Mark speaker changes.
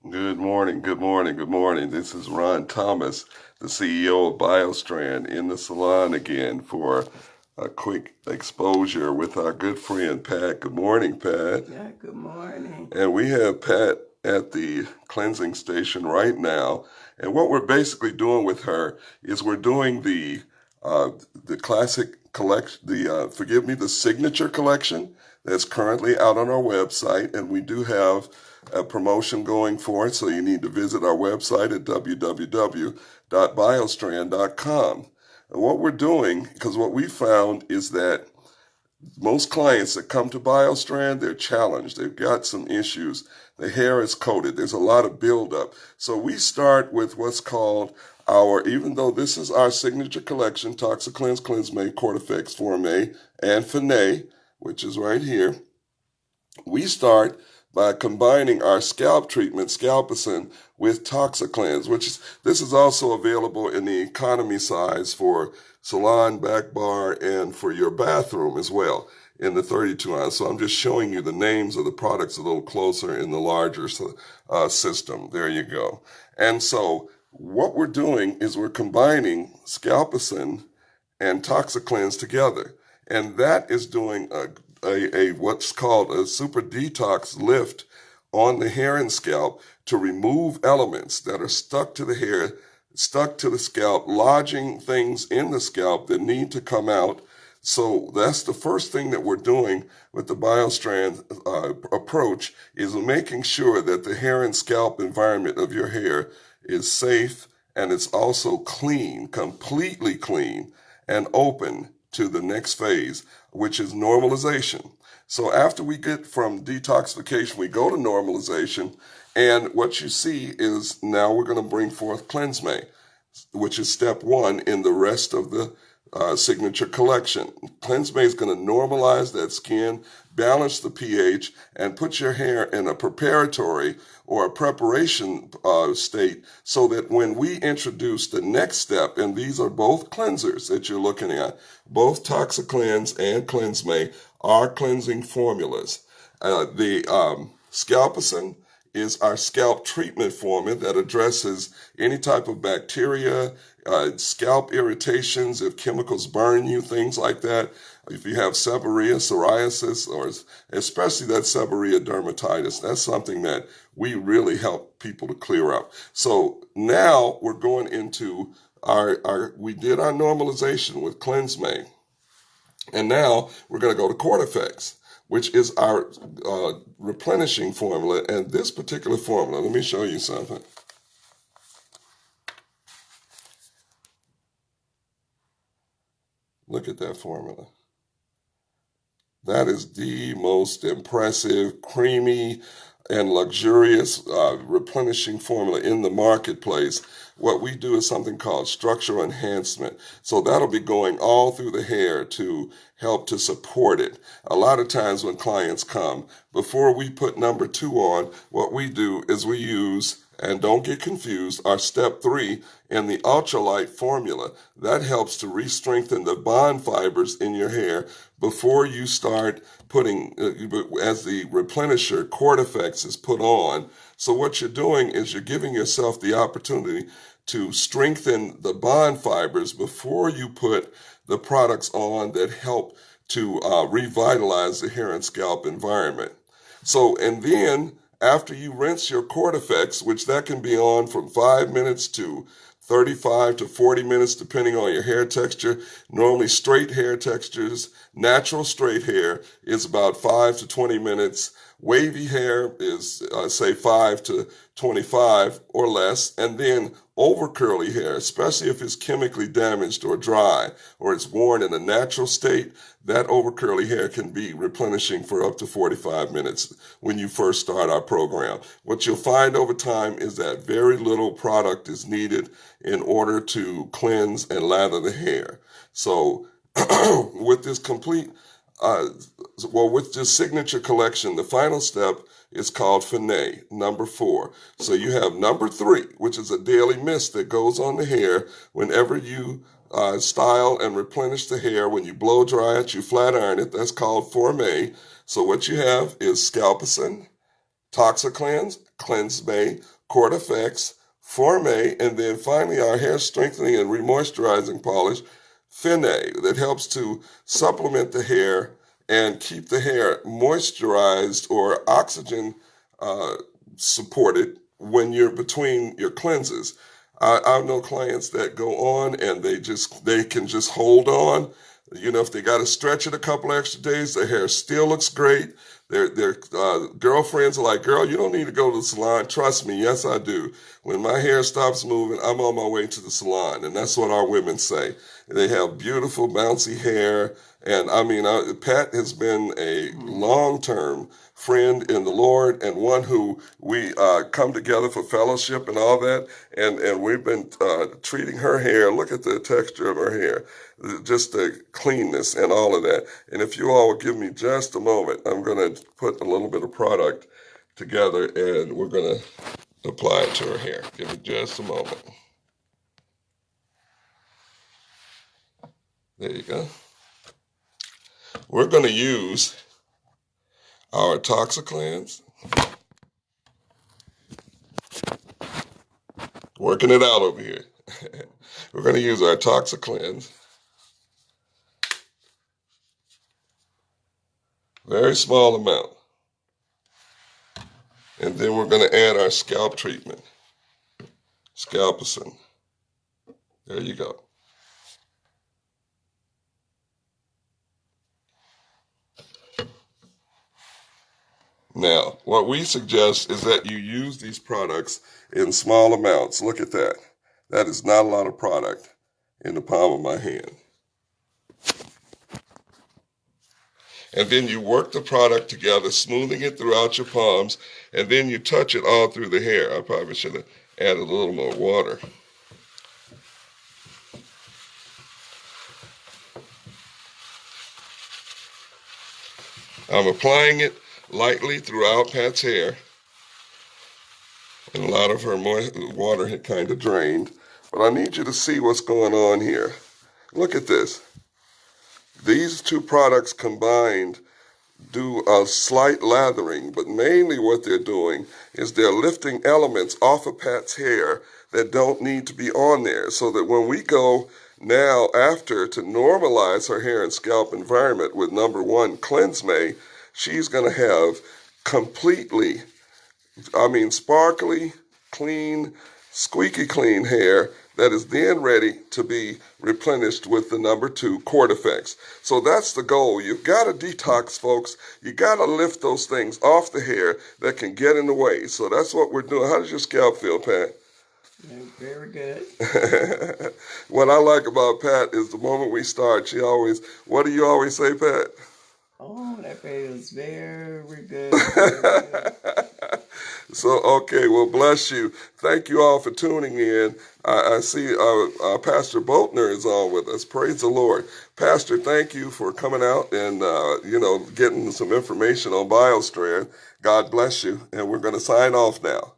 Speaker 1: Good morning, good morning, good morning. This is Ron Thomas, the CEO of Biostrand, in the salon again for a quick exposure with our good friend Pat. Good morning, Pat.
Speaker 2: Yeah, good morning.
Speaker 1: And we have Pat at the cleansing station right now. And what we're basically doing with her is we're doing the classic collection, the signature collection that's currently out on our website, and we do have a promotion going for it. So you need to visit our website at www.biostrand.com. And what we're doing, because what we found is that most clients that come to Biostrand, they're challenged. They've got some issues. The hair is coated. There's a lot of buildup. So we start with what's called even though this is our signature collection, ToxaCleanse, CleanseMate, Cortifex, Forme, and Finay, which is right here, we start by combining our scalp treatment, Scalpicin, with ToxaCleanse, this is also available in the economy size for salon, back bar, and for your bathroom as well in the 32 ounce. So I'm just showing you the names of the products a little closer in the larger system. There you go. And so what we're doing is we're combining Scalpicin and ToxaCleanse together. And that is doing a what's called a super detox lift on the hair and scalp to remove elements that are stuck to the hair, stuck to the scalp, lodging things in the scalp that need to come out. So that's the first thing that we're doing with the Biostrand approach is making sure that the hair and scalp environment of your hair is safe and it's also clean, completely clean and open to the next phase, which is normalization. So after we get from detoxification, we go to normalization. And what you see is now we're going to bring forth CleanseMate, which is step one in the rest of the signature collection. CleanseMate is going to normalize that skin, balance the pH, and put your hair in a preparatory or a preparation state so that when we introduce the next step, and these are both cleansers that you're looking at, both ToxaCleanse and CleanseMate are cleansing formulas. The Scalpicin is our scalp treatment formula that addresses any type of bacteria, scalp irritations, if chemicals burn you, things like that. If you have seborrhea, psoriasis, or especially that seborrhea dermatitis, that's something that we really help people to clear up. So now we're going into we did our normalization with CleanseMate. And now we're going to go to Cortifex, which is our replenishing formula. And this particular formula, let me show you something. Look at that formula. That is the most impressive, creamy, and luxurious replenishing formula in the marketplace. What we do is something called structural enhancement. So that'll be going all through the hair to help to support it. A lot of times when clients come, before we put number two on, what we do is we use, and don't get confused, our step three in the ultralight formula. That helps to re-strengthen the bond fibers in your hair before you start putting, as the replenisher, Cortifex is put on. So what you're doing is you're giving yourself the opportunity to strengthen the bond fibers before you put the products on that help to revitalize the hair and scalp environment. So, and then after you rinse your Cortifex, which that can be on from 5 minutes to 35 to 40 minutes, depending on your hair texture. Normally, straight hair textures, natural straight hair is about 5 to 20 minutes. Wavy hair is, say, 5 to 25 or less. And then over curly hair, especially if it's chemically damaged or dry or it's worn in a natural state, that over curly hair can be replenishing for up to 45 minutes when you first start our program. What you'll find over time is that very little product is needed in order to cleanse and lather the hair. So with this with this signature collection, the final step is called Finay, number 4. So you have number 3, which is a daily mist that goes on the hair whenever you style and replenish the hair. When you blow dry it, you flat iron it. That's called Forme. So what you have is Scalpicin, Toxicleanse, Cleanse May, Cortifex, Forme, and then finally our hair strengthening and remoisturizing polish, Fine, that helps to supplement the hair and keep the hair moisturized or oxygen uh, supported when you're between your cleanses. I know clients that go on and they can just hold on. You know, if they got to stretch it a couple extra days, their hair still looks great. Their girlfriends are like, girl, you don't need to go to the salon. Trust me, yes, I do. When my hair stops moving, I'm on my way to the salon. And that's what our women say. They have beautiful, bouncy hair. And I mean, Pat has been a long-term friend in the Lord and one who we come together for fellowship and all that. And we've been treating her hair. Look at the texture of her hair, just the cleanness and all of that. And if you all will give me just a moment, I'm going to put a little bit of product together and we're going to apply it to her hair. Give me just a moment. There you go. We're going to use our Toxicleanse. Working it out over here. We're going to use our Toxicleanse. Very small amount. And then we're going to add our scalp treatment. Scalpicin. There you go. Now, what we suggest is that you use these products in small amounts. Look at that. That is not a lot of product in the palm of my hand. And then you work the product together, smoothing it throughout your palms, and then you touch it all through the hair. I probably should have added a little more water. I'm applying it lightly throughout Pat's hair. And a lot of her water had kind of drained. But I need you to see what's going on here. Look at this. These two products combined do a slight lathering, but mainly what they're doing is they're lifting elements off of Pat's hair that don't need to be on there, so that when we go now after to normalize her hair and scalp environment with number one, Cleanse May, she's going to have completely, sparkly, clean, squeaky clean hair that is then ready to be replenished with the number two, Cortifex. So that's the goal. You've got to detox, folks. You got to lift those things off the hair that can get in the way. So that's what we're doing. How does your scalp feel, Pat?
Speaker 2: Very good.
Speaker 1: What I like about Pat is the moment we start, what do you always say, Pat?
Speaker 2: Oh, that feels very good. Very good.
Speaker 1: So, okay, well, bless you. Thank you all for tuning in. I see Pastor Boatner is on with us. Praise the Lord. Pastor, thank you for coming out and, getting some information on Biostrand. God bless you. And we're going to sign off now.